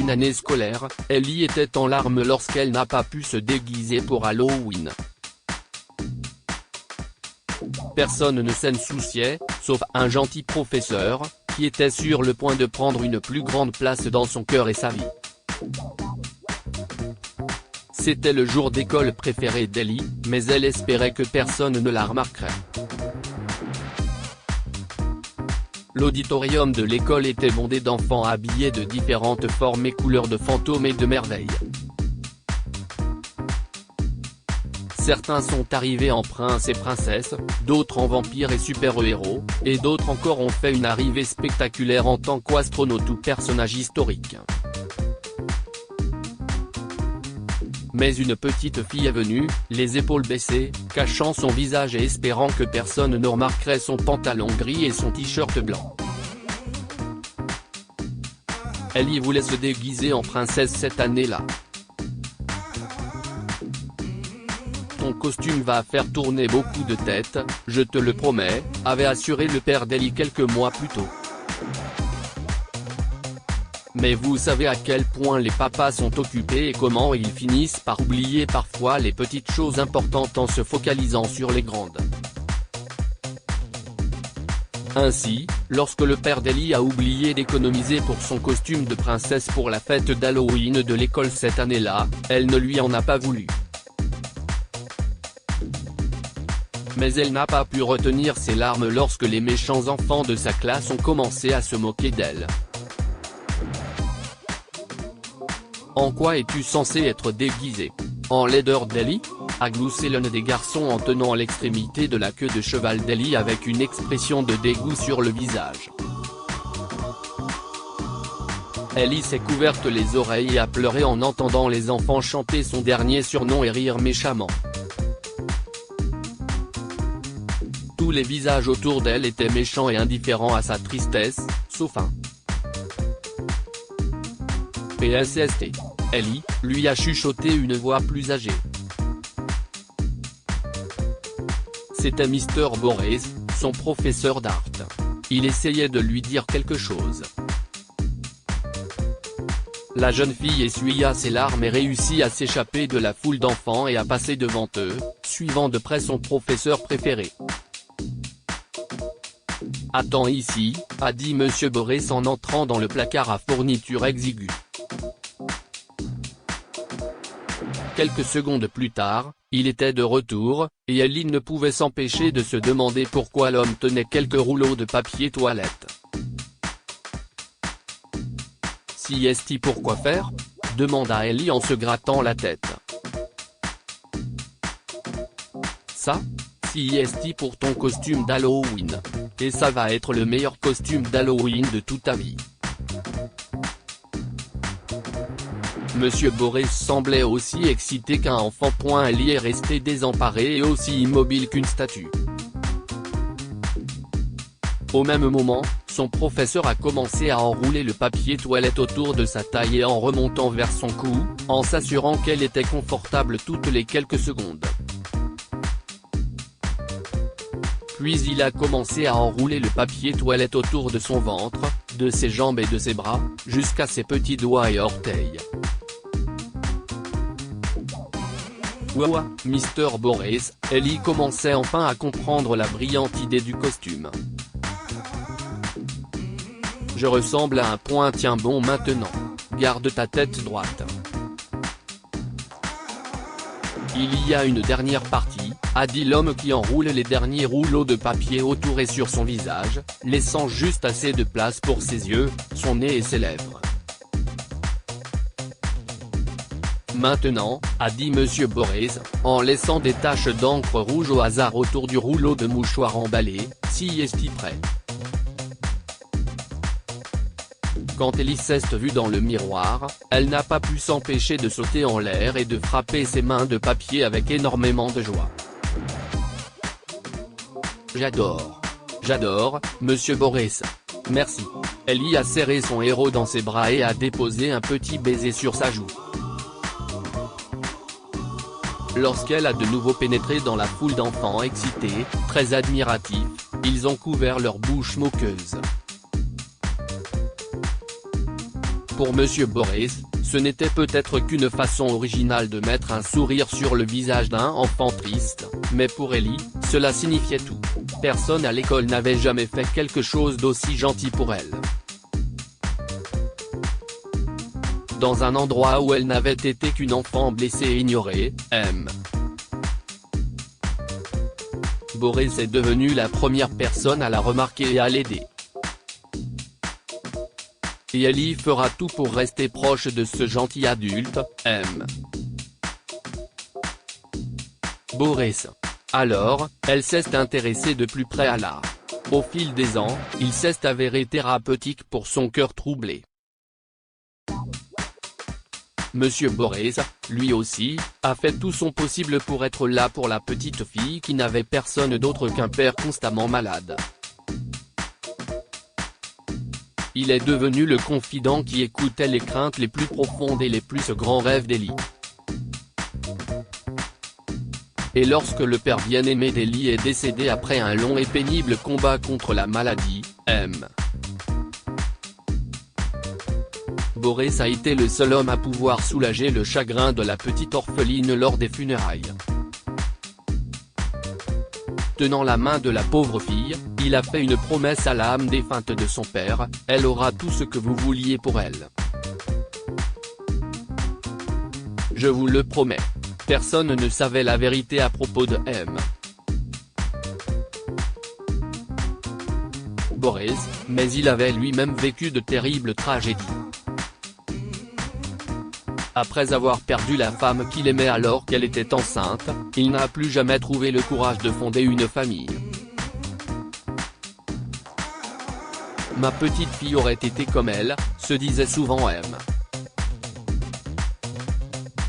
une année scolaire, Ellie était en larmes lorsqu'elle n'a pas pu se déguiser pour Halloween. Personne ne s'en souciait, sauf un gentil professeur, qui était sur le point de prendre une plus grande place dans son cœur et sa vie. C'était le jour d'école préféré d'Ellie, mais elle espérait que personne ne la remarquerait. L'auditorium de l'école était bondé d'enfants habillés de différentes formes et couleurs de fantômes et de merveilles. Certains sont arrivés en princes et princesses, d'autres en vampires et super-héros, et d'autres encore ont fait une arrivée spectaculaire en tant qu'astronaute ou personnage historique. Mais une petite fille est venue, les épaules baissées, cachant son visage et espérant que personne ne remarquerait son pantalon gris et son t-shirt blanc. Ellie voulait se déguiser en princesse cette année-là. Ton costume va faire tourner beaucoup de têtes, je te le promets, avait assuré le père d'Ellie quelques mois plus tôt. Mais vous savez à quel point les papas sont occupés et comment ils finissent par oublier parfois les petites choses importantes en se focalisant sur les grandes. Ainsi, lorsque le père d'Ellie a oublié d'économiser pour son costume de princesse pour la fête d'Halloween de l'école cette année-là, elle ne lui en a pas voulu. Mais elle n'a pas pu retenir ses larmes lorsque les méchants enfants de sa classe ont commencé à se moquer d'elle. En quoi es-tu censé être déguisé? En laideur d'Ellie? A gloussé l'un des garçons en tenant l'extrémité de la queue de cheval d'Ellie avec une expression de dégoût sur le visage. Ellie s'est couverte les oreilles et a pleuré en entendant les enfants chanter son dernier surnom et rire méchamment. Tous les visages autour d'elle étaient méchants et indifférents à sa tristesse, sauf un. PSST. Ellie, lui a chuchoté une voix plus âgée. C'était Mr. Boris, son professeur d'art. Il essayait de lui dire quelque chose. La jeune fille essuya ses larmes et réussit à s'échapper de la foule d'enfants et à passer devant eux, suivant de près son professeur préféré. « Attends ici », a dit Monsieur Boris en entrant dans le placard à fourniture exiguë. Quelques secondes plus tard, il était de retour, et Ellie ne pouvait s'empêcher de se demander pourquoi l'homme tenait quelques rouleaux de papier toilette. « Si est-il pourquoi faire ?» demanda Ellie en se grattant la tête. « Ça ? Si est-il pour ton costume d'Halloween. Et ça va être le meilleur costume d'Halloween de toute ta vie. » Monsieur Boris semblait aussi excité qu'un enfant. Ellie est resté désemparé et aussi immobile qu'une statue. Au même moment, son professeur a commencé à enrouler le papier toilette autour de sa taille et en remontant vers son cou, en s'assurant qu'elle était confortable toutes les quelques secondes. Puis il a commencé à enrouler le papier toilette autour de son ventre, de ses jambes et de ses bras, jusqu'à ses petits doigts et orteils. Ouah, Mr. Boris, Ellie commençait enfin à comprendre la brillante idée du costume. Je ressemble à un point, tiens bon maintenant. Garde ta tête droite. Il y a une dernière partie, a dit l'homme qui enroule les derniers rouleaux de papier autour et sur son visage, laissant juste assez de place pour ses yeux, son nez et ses lèvres. Maintenant, a dit Monsieur Boris, en laissant des taches d'encre rouge au hasard autour du rouleau de mouchoir emballé, si est-il prêt. Quand Ellie s'est vue dans le miroir, elle n'a pas pu s'empêcher de sauter en l'air et de frapper ses mains de papier avec énormément de joie. J'adore. J'adore, Monsieur Boris. Merci. Ellie a serré son héros dans ses bras et a déposé un petit baiser sur sa joue. Lorsqu'elle a de nouveau pénétré dans la foule d'enfants excités, très admiratifs, ils ont couvert leur bouche moqueuse. Pour Monsieur Boris, ce n'était peut-être qu'une façon originale de mettre un sourire sur le visage d'un enfant triste, mais pour Ellie, cela signifiait tout. Personne à l'école n'avait jamais fait quelque chose d'aussi gentil pour elle. Dans un endroit où elle n'avait été qu'une enfant blessée et ignorée, Boris est devenu la première personne à la remarquer et à l'aider. Et Ellie fera tout pour rester proche de ce gentil adulte, Boris. Alors, elle s'est intéressée de plus près à l'art. Au fil des ans, il s'est avéré thérapeutique pour son cœur troublé. Monsieur Boris, lui aussi, a fait tout son possible pour être là pour la petite fille qui n'avait personne d'autre qu'un père constamment malade. Il est devenu le confident qui écoutait les craintes les plus profondes et les plus grands rêves d'Ellie. Et lorsque le père bien-aimé d'Ellie est décédé après un long et pénible combat contre la maladie, Boris a été le seul homme à pouvoir soulager le chagrin de la petite orpheline lors des funérailles. Tenant la main de la pauvre fille, il a fait une promesse à l'âme défunte de son père, elle aura tout ce que vous vouliez pour elle. Je vous le promets. Personne ne savait la vérité à propos de Boris, mais il avait lui-même vécu de terribles tragédies. Après avoir perdu la femme qu'il aimait alors qu'elle était enceinte, il n'a plus jamais trouvé le courage de fonder une famille. Ma petite fille aurait été comme elle, se disait souvent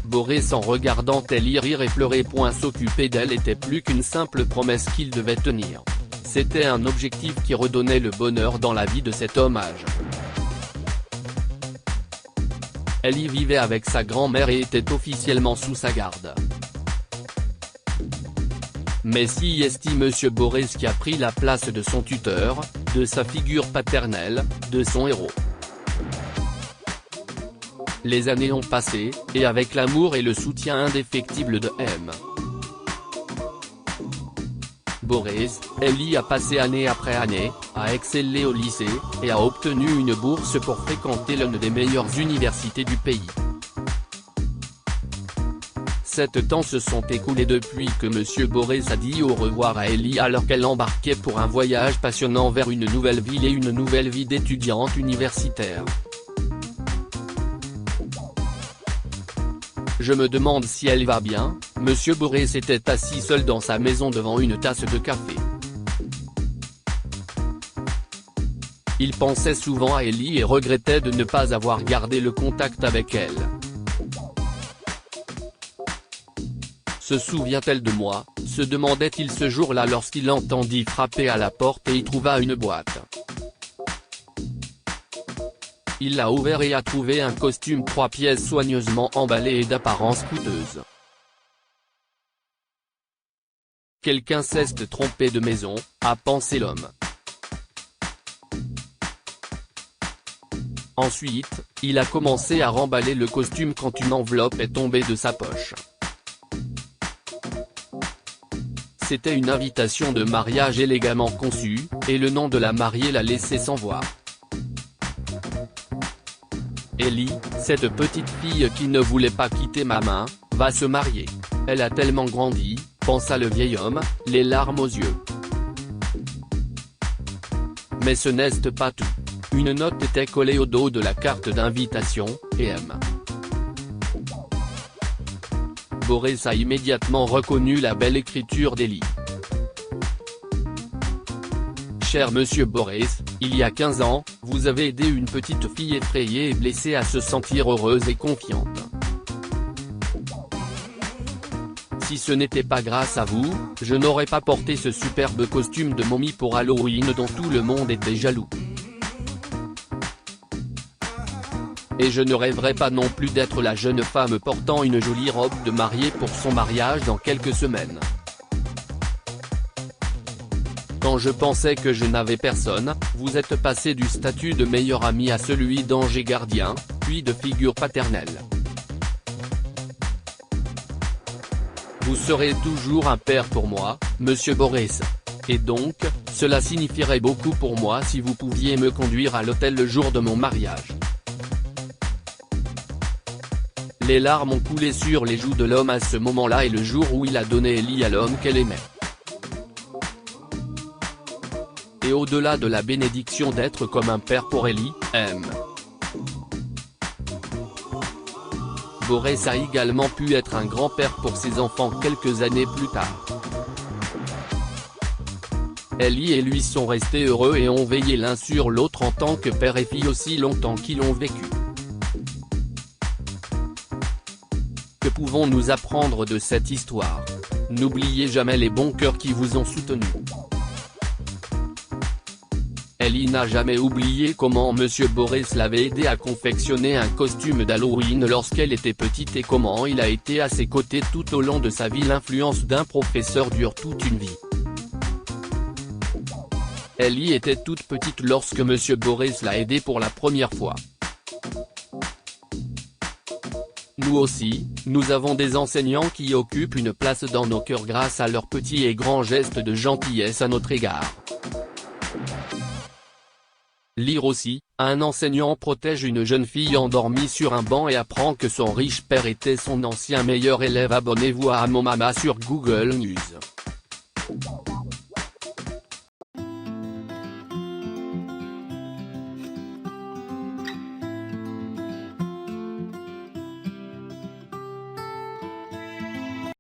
Boris en regardant Ellie rire et pleurer. S'occuper d'elle était plus qu'une simple promesse qu'il devait tenir. C'était un objectif qui redonnait le bonheur dans la vie de cet homme âgé. Ellie vivait avec sa grand-mère et était officiellement sous sa garde. Mais si estime Monsieur Boris qui a pris la place de son tuteur, de sa figure paternelle, de son héros. Les années ont passé, et avec l'amour et le soutien indéfectible de Boris, Ellie a passé année après année, a excellé au lycée, et a obtenu une bourse pour fréquenter l'une des meilleures universités du pays. 7 ans se sont écoulés depuis que Monsieur Boris a dit au revoir à Ellie alors qu'elle embarquait pour un voyage passionnant vers une nouvelle ville et une nouvelle vie d'étudiante universitaire. Je me demande si elle va bien. Monsieur Boris était assis seul dans sa maison devant une tasse de café. Il pensait souvent à Ellie et regrettait de ne pas avoir gardé le contact avec elle. Se souvient-elle de moi, se demandait-il ce jour-là lorsqu'il entendit frapper à la porte et y trouva une boîte. Il l'a ouvert et a trouvé un costume 3 pièces soigneusement emballé et d'apparence coûteuse. Quelqu'un s'est trompé de maison, a pensé l'homme. Ensuite, il a commencé à remballer le costume quand une enveloppe est tombée de sa poche. C'était une invitation de mariage élégamment conçue, et le nom de la mariée l'a laissé sans voix. Ellie, cette petite fille qui ne voulait pas quitter ma main, va se marier. Elle a tellement grandi, pensa le vieil homme, les larmes aux yeux. Mais ce n'est pas tout. Une note était collée au dos de la carte d'invitation, et Boris a immédiatement reconnu la belle écriture d'Ellie. Cher Monsieur Boris, il y a 15 ans, vous avez aidé une petite fille effrayée et blessée à se sentir heureuse et confiante. Si ce n'était pas grâce à vous, je n'aurais pas porté ce superbe costume de momie pour Halloween dont tout le monde était jaloux. Et je ne rêverais pas non plus d'être la jeune femme portant une jolie robe de mariée pour son mariage dans quelques semaines. Quand je pensais que je n'avais personne, vous êtes passé du statut de meilleur ami à celui d'ange et gardien, l'appui de figure paternelle. Vous serez toujours un père pour moi, monsieur Boris. Et donc, cela signifierait beaucoup pour moi si vous pouviez me conduire à l'hôtel le jour de mon mariage. Les larmes ont coulé sur les joues de l'homme à ce moment-là et le jour où il a donné Ellie à l'homme qu'elle aimait. Et au-delà de la bénédiction d'être comme un père pour Ellie, Boris a également pu être un grand-père pour ses enfants quelques années plus tard. Ellie et lui sont restés heureux et ont veillé l'un sur l'autre en tant que père et fille aussi longtemps qu'ils ont vécu. Que pouvons-nous apprendre de cette histoire? N'oubliez jamais les bons cœurs qui vous ont soutenu. Ellie n'a jamais oublié comment monsieur Boris l'avait aidé à confectionner un costume d'Halloween lorsqu'elle était petite et comment il a été à ses côtés tout au long de sa vie. L'influence d'un professeur dure toute une vie. Ellie était toute petite lorsque monsieur Boris l'a aidée pour la première fois. Nous aussi, nous avons des enseignants qui occupent une place dans nos cœurs grâce à leurs petits et grands gestes de gentillesse à notre égard. Lire aussi, un enseignant protège une jeune fille endormie sur un banc et apprend que son riche père était son ancien meilleur élève. Abonnez-vous à Mon Mama sur Google News.